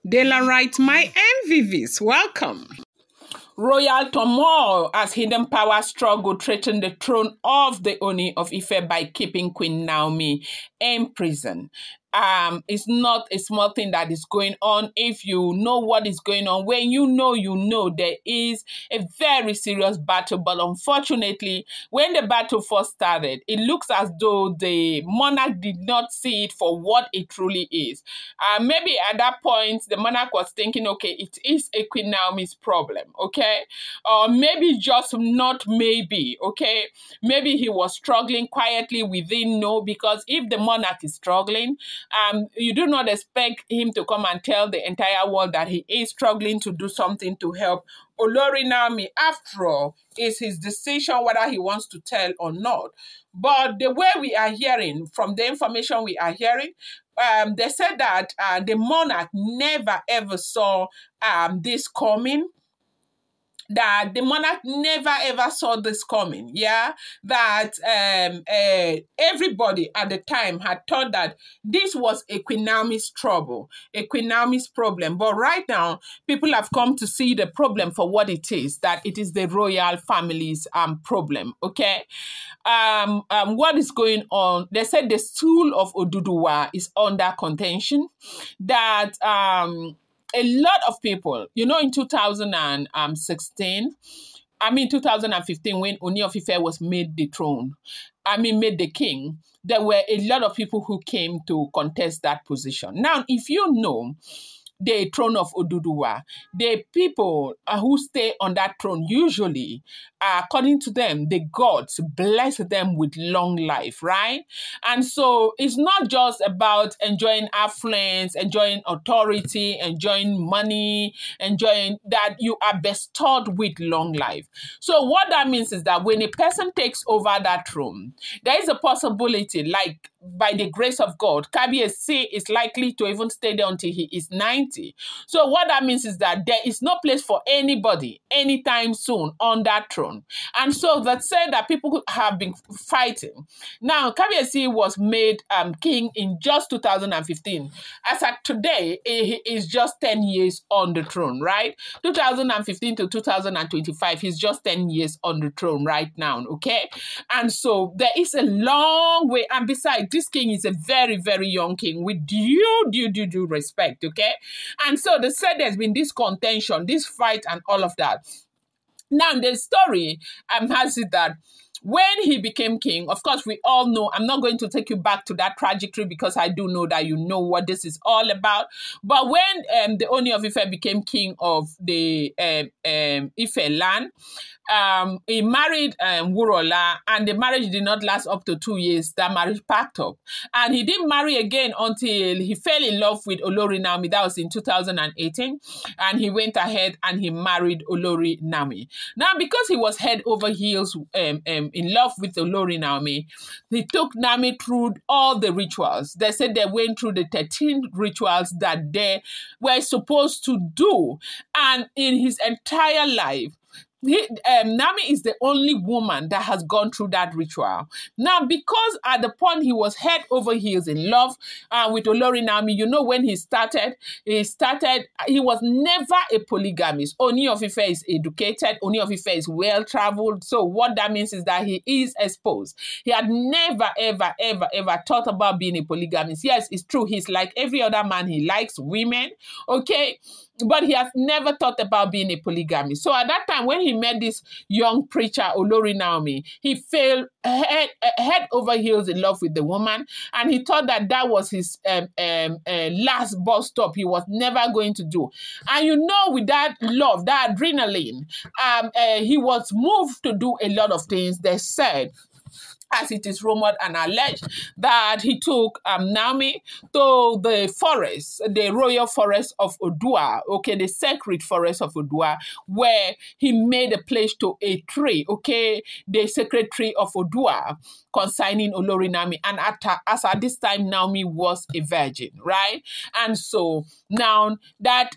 Dela writes, my MVVs, welcome. Royal turmoil as hidden power struggle threaten the throne of the Ooni of Ife by keeping Queen Naomi in prison. It's not a small thing that is going on. If you know what is going on, when you know there is a very serious battle. But unfortunately, when the battle first started, it looks as though the monarch did not see it for what it truly is. Maybe at that point, the monarch was thinking, okay, it is a Queen Naomi's problem, okay? Or maybe just not maybe, okay? Maybe he was struggling quietly within, no, because if the monarch is struggling, you do not expect him to come and tell the entire world that he is struggling to do something to help Olori Naomi. After all, it's his decision whether he wants to tell or not. But the way we are hearing, from the information we are hearing, they said that the monarch never ever saw this coming. That the monarch never ever saw this coming, yeah? That everybody at the time had thought that this was a Queen Naomi's trouble, a Queen Naomi's problem. But right now, people have come to see the problem for what it is, that it is the royal family's problem, okay? What is going on? They said the stool of Oduduwa is under contention, that a lot of people, you know, in 2016, 2015, when Ooni of Ife was made the king, there were a lot of people who came to contest that position. Now, if you know the throne of Oduduwa, the people who stay on that throne, usually, according to them, the gods bless them with long life, right? And so it's not just about enjoying affluence, enjoying authority, enjoying money, enjoying that you are bestowed with long life. So what that means is that when a person takes over that throne, there is a possibility, like by the grace of God, Kabiyesi is likely to even stay there until he is 90. So what that means is that there is no place for anybody anytime soon on that throne. And so that said that people have been fighting. Now, Kabiyesi was made king in just 2015. As at today, he is just 10 years on the throne, right? 2015 to 2025, he's just 10 years on the throne right now, okay? And so there is a long way. And besides, this king is a very, very young king with due respect, okay? And so they said there's been this contention, this fight and all of that. Now, the story has it that when he became king, of course, we all know, I'm not going to take you back to that trajectory because I do know that you know what this is all about. But when the Ooni of Ife became king of the Ife land, he married Wurola, and the marriage did not last up to 2 years. That marriage packed up. And he didn't marry again until he fell in love with Olori Naomi. That was in 2018. And he went ahead and he married Olori Naomi. Now, because he was head over heels in love with Olori Naomi, he took Naomi through all the rituals. They said they went through the 13 rituals that they were supposed to do. And in his entire life, Naomi is the only woman that has gone through that ritual. Now, because at the point he was head over heels in love with Olori Naomi, you know, when he was never a polygamist. Ooni of Ife is educated. Ooni of Ife is well-traveled. So what that means is that he is exposed. He had never, ever, ever, ever thought about being a polygamist. Yes, it's true. He's like every other man. He likes women, okay? But he has never thought about being a polygamist. So at that time, when he met this young preacher, Olori Naomi, he fell head over heels in love with the woman. And he thought that that was his last bus stop. He was never going to do. And you know, with that love, that adrenaline, he was moved to do a lot of things. They said, as it is rumored and alleged, that he took Naomi to the forest, the royal forest of Odua, okay, the sacred forest of Odua, where he made a place to a tree, okay, the sacred tree of Odua, concerning Olori Naomi. And as at this time, Naomi was a virgin, right? And so now that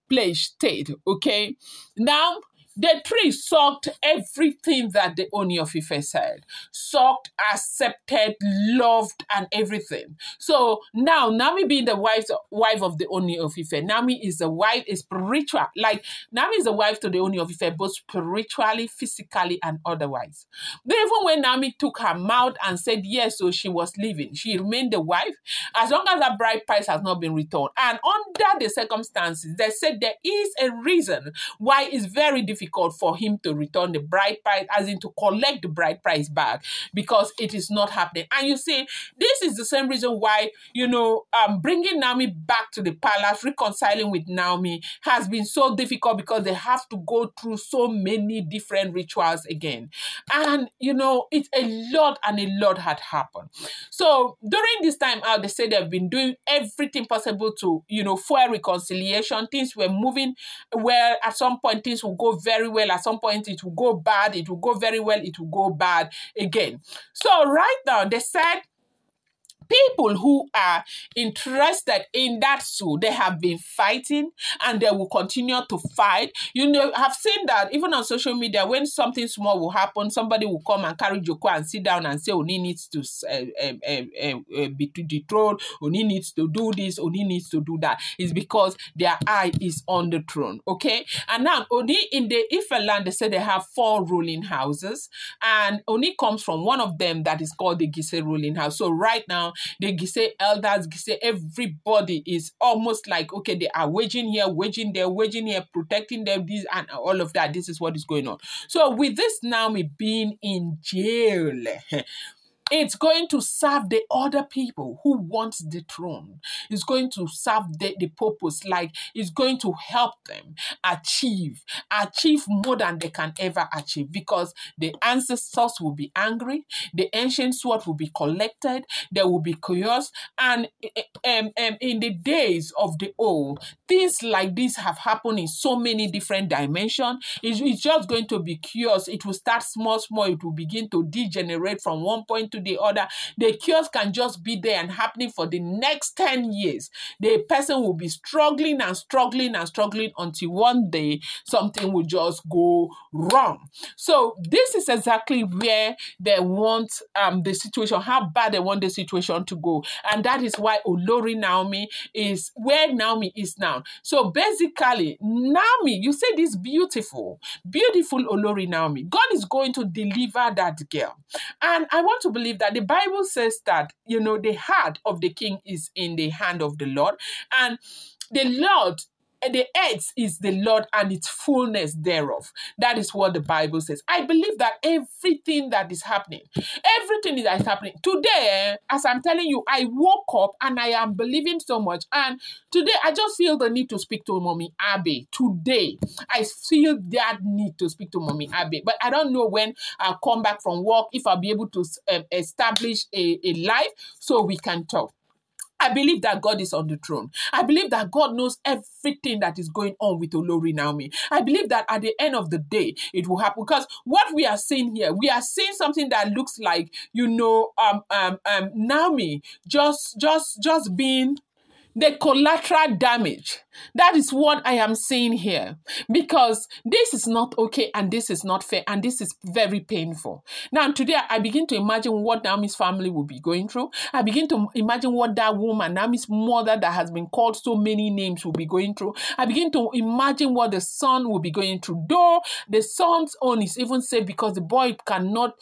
place stayed, okay? Now, The tree sucked everything that the Ooni of Ife said. Sucked, accepted, loved, and everything. So now, Naomi being the wife of the Ooni of Ife, Naomi is the wife, is spiritual. Like, Naomi is the wife to the Ooni of Ife, both spiritually, physically, and otherwise. But even when Naomi took her mouth and said yes, so she was leaving, she remained the wife as long as her bride price has not been returned. And under the circumstances, they said there is a reason why it's very difficult for him to return the bride price, as in to collect the bride price back, because it is not happening. And you see, this is the same reason why, bringing Naomi back to the palace, reconciling with Naomi has been so difficult, because they have to go through so many different rituals again. And, it's a lot, and a lot had happened. So during this time out, they say they've been doing everything possible to, for reconciliation. Things were moving well. At some point, things will go very well. At some point, it will go bad. It will go very well. It will go bad again. So right now, they said people who are interested in that suit, they have been fighting, and they will continue to fight. I've seen that even on social media, when something small will happen, somebody will come and carry Joko and sit down and say, Oni needs to be dethroned, Oni needs to do this, Oni needs to do that. It's because their eye is on the throne, okay? And now, Oni in the Ife land, they say they have 4 ruling houses, and Oni comes from one of them that is called the Gise ruling house. So right now, the Gise elders, Gise, everybody is almost like, okay, they are waging here, waging there, waging here, protecting them, this and all of that. This is what is going on. So with this Naomi being in jail, it's going to serve the other people who want the throne. It's going to serve the purpose. Like, it's going to help them achieve more than they can ever achieve, because the ancestors will be angry, the ancient sword will be collected, there will be chaos, and in the days of the old, things like this have happened in so many different dimensions. It's just going to be chaos. It will start small, it will begin to degenerate from one point to the other. The chaos can just be there and happening for the next 10 years. The person will be struggling and struggling and struggling until one day something will just go wrong. So this is exactly where they want the situation, how bad they want the situation to go. And that is why Olori Naomi is where Naomi is now. So basically, Naomi, you say this beautiful Olori Naomi, God is going to deliver that girl. And I want to believe that the Bible says that, the heart of the king is in the hand of the Lord, and the Lord, the earth is the Lord and its fullness thereof. That is what the Bible says. I believe that everything that is happening today, as I'm telling you, I woke up and I am believing so much. And today, I just feel the need to speak to Mommy Abe. Today, I feel that need to speak to Mommy Abe. But I don't know when I'll come back from work, if I'll be able to establish a live so we can talk. I believe that God is on the throne. I believe that God knows everything that is going on with Olori Naomi. I believe that at the end of the day, it will happen. Because what we are seeing here, we are seeing something that looks like, Naomi just being the collateral damage. That is what I am seeing here, because this is not okay, and this is not fair, and this is very painful. Now, today, I begin to imagine what Naomi's family will be going through. I begin to imagine what that woman, Naomi's mother that has been called so many names, will be going through. I begin to imagine what the son will be going through, though the son's own is even safe because the boy cannot,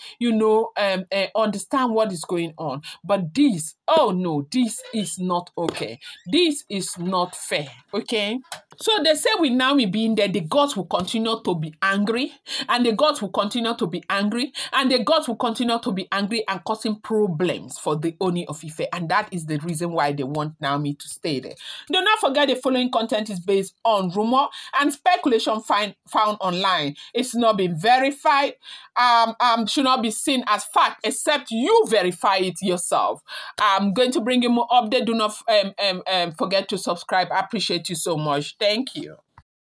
understand what is going on. But this, oh no, this is not okay. This is not fair, okay? So they say with Naomi being there, the gods will continue to be angry, and the gods will continue to be angry, and the gods will continue to be angry and causing problems for the Ooni of Ife. And that is the reason why they want Naomi to stay there. Do not forget the following content is based on rumor and speculation found online. It's not been verified, should not be seen as fact except you verify it yourself. I'm going to bring you more update. Do not forget to subscribe. I appreciate you so much. Thank you.